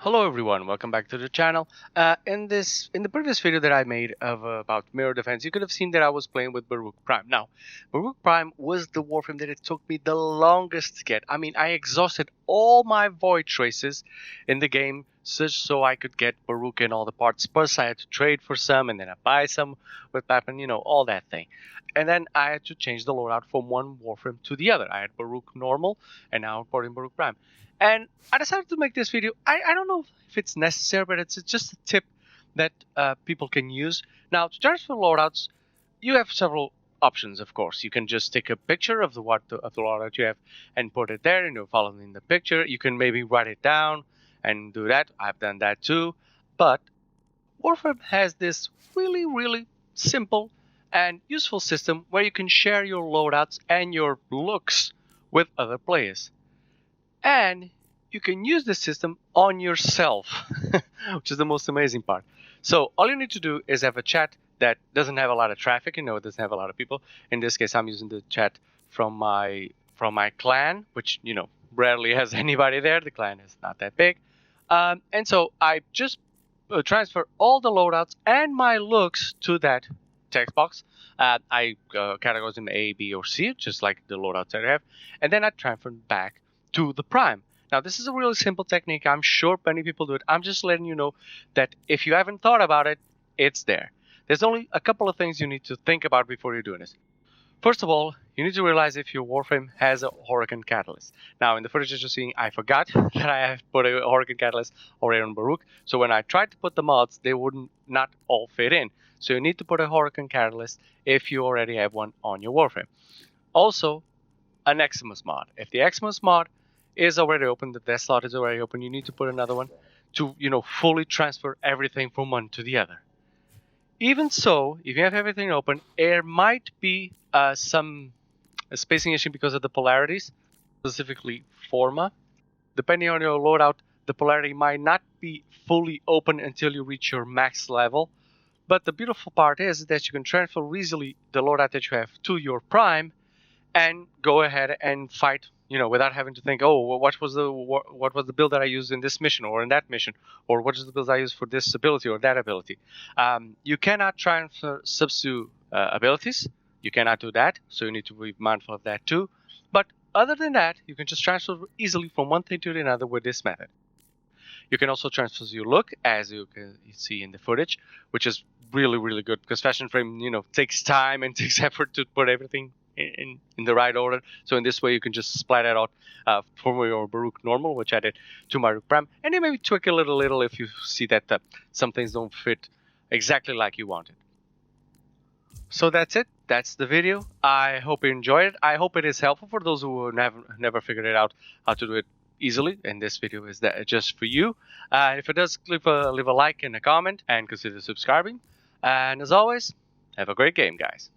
Hello everyone, welcome back to the channel. In the previous video that I made of about mirror defense, you could have seen that I was playing with Baruch Prime. Now, Baruch Prime was the Warframe that it took me the longest to get. I mean, I exhausted all my void traces in the game just so I could get Baruch and all the parts. First, I had to trade for some, and then I buy some with Papan, all that thing. And then I had to change the loadout from one Warframe to the other. I had Baruch normal, and now I'm porting Baruch Prime. And I decided to make this video. I don't know if it's necessary, but it's just a tip that people can use. Now, to transfer loadouts, you have several options, of course. You can just take a picture of the loadout you have and put it there, following the picture. You can maybe write it down and do that. I've done that too. But Warframe has this really, really simple and useful system where you can share your loadouts and your looks with other players. And you can use the system on yourself, which is the most amazing part. So all you need to do is have a chat that doesn't have a lot of traffic. It doesn't have a lot of people. In this case, I'm using the chat from my clan, which rarely has anybody there. The clan is not that big, and so I just transfer all the loadouts and my looks to that text box. I categorize in A, B, or C, just like the loadouts that I have, and then I transfer back to the Prime. Now, this is a really simple technique. I'm sure many people do it. I'm just letting you know that if you haven't thought about it, it's there. There's only a couple of things you need to think about before you're doing this. First of all, you need to realize if your Warframe has a Hurricane Catalyst. Now, in the footage that you're seeing, I forgot that I have put a Hurricane Catalyst already on Baruch. So when I tried to put the mods, they wouldn't not all fit in. So you need to put a Hurricane Catalyst if you already have one on your Warframe. Also, an Xmas mod. If the Xmas mod is already open, the death slot is already open, you need to put another one to fully transfer everything from one to the other. Even so, if you have everything open, there might be some spacing issue because of the polarities, specifically Forma. Depending on your loadout, the polarity might not be fully open until you reach your max level. But the beautiful part is that you can transfer easily the loadout that you have to your Prime and go ahead and fight, without having to think, oh, what was the build that I used in this mission or in that mission, or what is the build I used for this ability or that ability. You cannot transfer substitute abilities. You cannot do that, so you need to be mindful of that too. But other than that, you can just transfer easily from one thing to another with this method. You can also transfer your look, as you can see in the footage, which is really, really good because fashionframe, takes time and takes effort to put everything in the right order. So in this way, you can just splat it out for your Baruch normal, which I did to my Baruch Prime, and then maybe tweak a little if you see that some things don't fit exactly like you wanted. So that's it. That's the video. I hope you enjoyed it. I hope it is helpful for those who never figured it out how to do it easily, and this video is just for you. If it does, leave a like and a comment, and consider subscribing. And as always, have a great game, guys.